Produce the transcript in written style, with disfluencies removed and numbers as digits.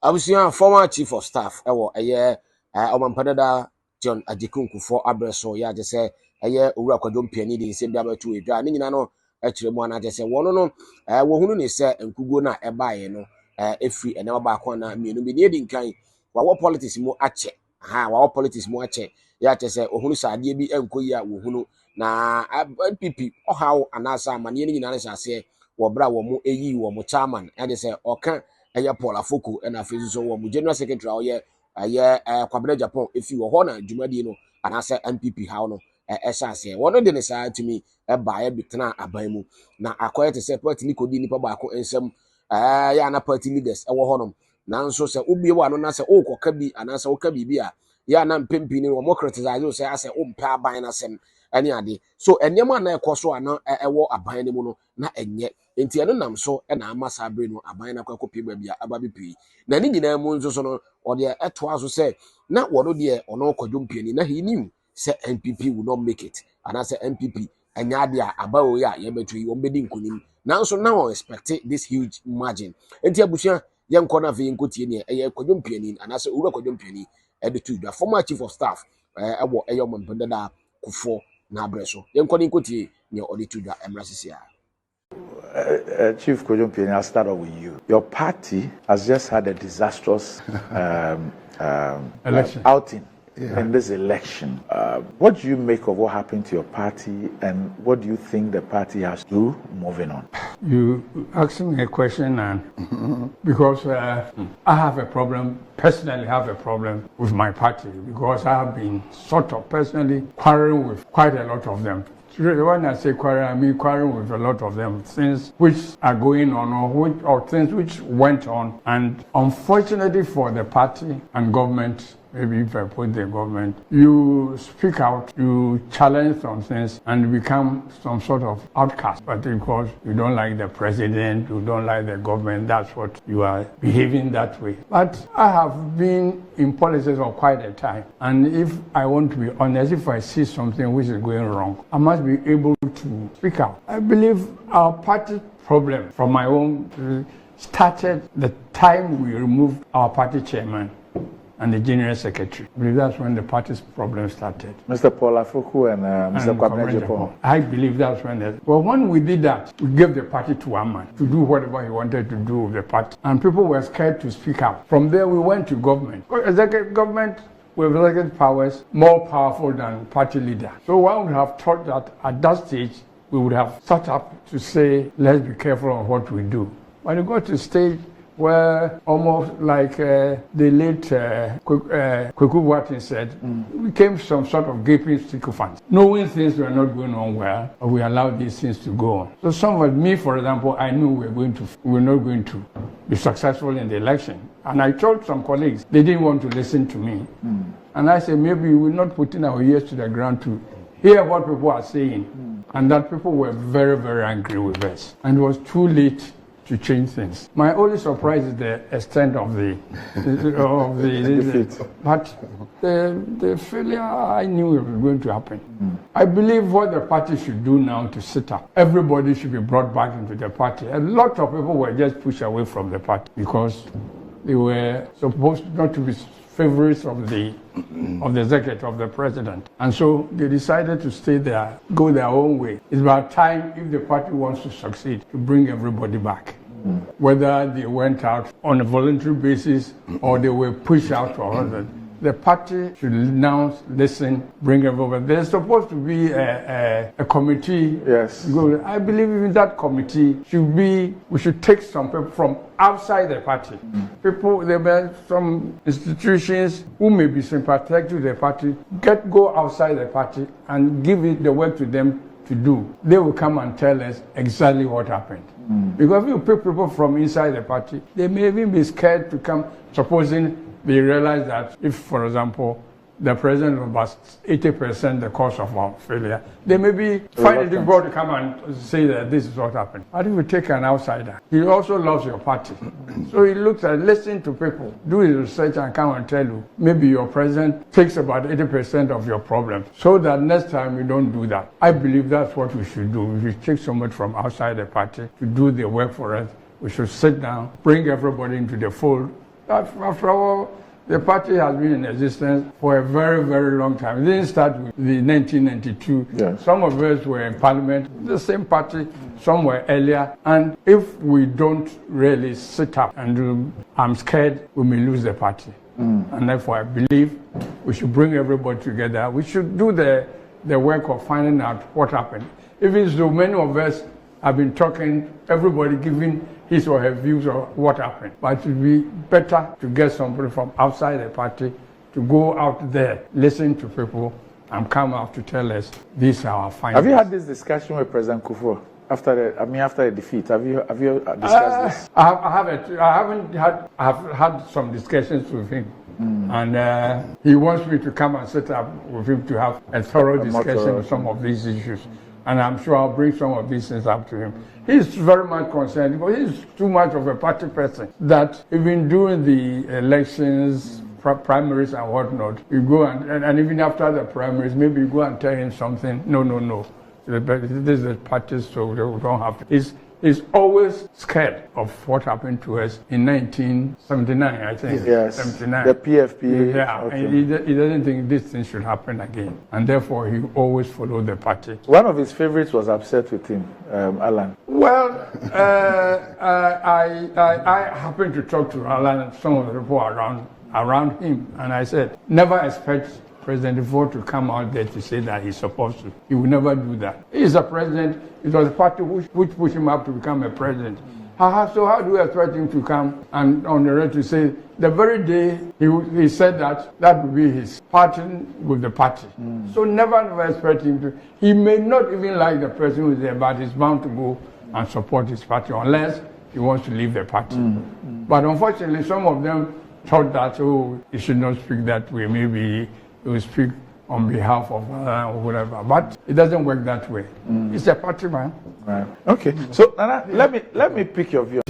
Abusia former chief of staff ewo eye omampadada John Ajikunku for abreso ya je se eye owura Kwadwo Mpiani de se bia betu edwa ne nyina no ekire mu ana je se wono no wo hunu ne se nkugo na ebaye no efri ene ba ko na mienu bi ne di nkan wa politics mu ache wa politics mu ache ya je se ohunu sade bi enkoyi a wo hunu na NPP ohawo anasa amane ne nyina ne sase wo bra wo mu eyi wo mu chairman ya je se oka eye Paul Afoko and Afoko wo mu general secretary oye Kwabena Agyapong efi wo ho na dwumadi no anasa NPP hawo no esase wono de ne saa timi baaye bitena aban mu na akoye te se party ni kodi nipa baako ensem ya na party leaders wo ho no nanso se obie wa no na se okoka bi anasa woka bi a ya na mpempi ni wo criticize se ase ompa aban na sem ene ade so enema na ekoso ana ewo aban ne mu no na enye enti eno nam so na amasa abre no aban na kwakopi ba bia ababepi na ni nyina mu nso so no ode etoa so se na wono de ono Kwadwo Mpiani na he nim se NPP will not make it and as NPP anya de abawo ya ye betu yi ombedi nkunim nanso na we expect this huge margin enti abusia ye nko na ve nkotie ne eye Kwadwo Mpiani and as owura Kwadwo Mpiani ebetu the former chief of staff ebo eyo Mompendada Kufo na abreso ye nko ni nkotie ne ode da emrasisia. Chief Kwadwo Mpiani, I'll start off with you. Your party has just had a disastrous election outing in this election. What do you make of what happened to your party, and what do you think the party has to do moving on? You asked me a question, and because I have a problem, personally have a problem with my party, because I have been sort of personally quarreling with quite a lot of them. When I say quarrel, I mean quarrel with a lot of them, things which are going on or things which went on. And unfortunately for the party and government, maybe if I put the government, you speak out, you challenge some things and become some sort of outcast. But because you don't like the president, you don't like the government, that's what you are behaving that way. But I have been in politics for quite a time. And if I want to be honest, if I see something which is going wrong, I must be able to speak out. I believe our party problem from my own started the time we removed our party chairman and the general secretary. I believe that's when the party's problem started. Mr. Paul Afoko and Mr. Kwabena Agyapong. I believe that's when when we did that, we gave the party to one man to do whatever he wanted to do with the party. And people were scared to speak out. From there, we went to government. Executive government with executive powers more powerful than party leader. So one would have thought that at that stage, we would have thought up to say, let's be careful of what we do. When we got to the stage where almost like the late Kwadwo Mpiani said, we became some sort of gaping sycophants. Knowing things were not going on well, we allowed these things to go on. So some of me, for example, I knew we were not going to be successful in the election. And I told some colleagues, they didn't want to listen to me. And I said, maybe we're not putting our ears to the ground to hear what people are saying. And that people were very, very angry with us. And it was too late to change things. My only surprise is the extent of the defeat. But the failure, I knew it was going to happen. I believe what the party should do now to sit up. Everybody should be brought back into the party. A lot of people were just pushed away from the party because they were supposed not to be favorites of the executive, of the president. And so they decided to stay there, go their own way. It's about time, if the party wants to succeed, to bring everybody back. Whether they went out on a voluntary basis or they were pushed out or other. The party should now listen, bring everybody. There's supposed to be a committee. Yes. I believe in that committee we should take some people from outside the party. People, there were some institutions who may be sympathetic to the party, go outside the party and give it the work to them to do. They will come and tell us exactly what happened. Because if you pick people from inside the party, they may even be scared to come, supposing they realize that if, for example, the president was 80% the cause of our failure, they may be find it difficult to come and say that this is what happened. But if you take an outsider, he also loves your party. So he looks at, listen to people, do his research and come and tell you, maybe your president takes about 80% of your problems, so that next time you don't do that. I believe that's what we should do. We should take someone from outside the party to do the work for us. We should sit down, bring everybody into the fold, After all, the party has been in existence for a very, very long time. It didn't start with the 1992. Yes. Some of us were in parliament, the same party, some were earlier. And if we don't really sit up and do, I'm scared we may lose the party. And therefore I believe we should bring everybody together. We should do the work of finding out what happened. Even though many of us have been talking, everybody giving his or her views on what happened. But it would be better to get somebody from outside the party to go out there, listen to people, and come out to tell us these are our findings. Have you had this discussion with President Akufo after the defeat? Have you discussed this? I've had some discussions with him. And he wants me to come and sit up with him to have a thorough discussion of some of these issues. And I'm sure I'll bring some of these things up to him. He's very much concerned because he's too much of a party person that even during the elections, primaries and whatnot, you go and even after the primaries, maybe you go and tell him something. No. This is the party, so we don't have to. He's always scared of what happened to us in 1979, I think. Yes, 79. the PFP. Yeah, okay. and he doesn't think this thing should happen again. And therefore, he always followed the party. One of his favorites was upset with him, Alan. Well, I happened to talk to Alan and some of the people around him, and I said, never expect President Akufo to come out there to say that he's supposed to. He will never do that. He's a president. It was the party which pushed him up to become a president. So how do we expect him to come and on the road to say the very day he said that would be his parting with the party. So never expect him to. He may not even like the person who's there, but he's bound to go and support his party unless he wants to leave the party. But unfortunately, some of them thought that, he should not speak that way. Maybe he will speak on behalf of or whatever. But it doesn't work that way. He's a party man. Right. Okay. So, Nana, let me pick your view.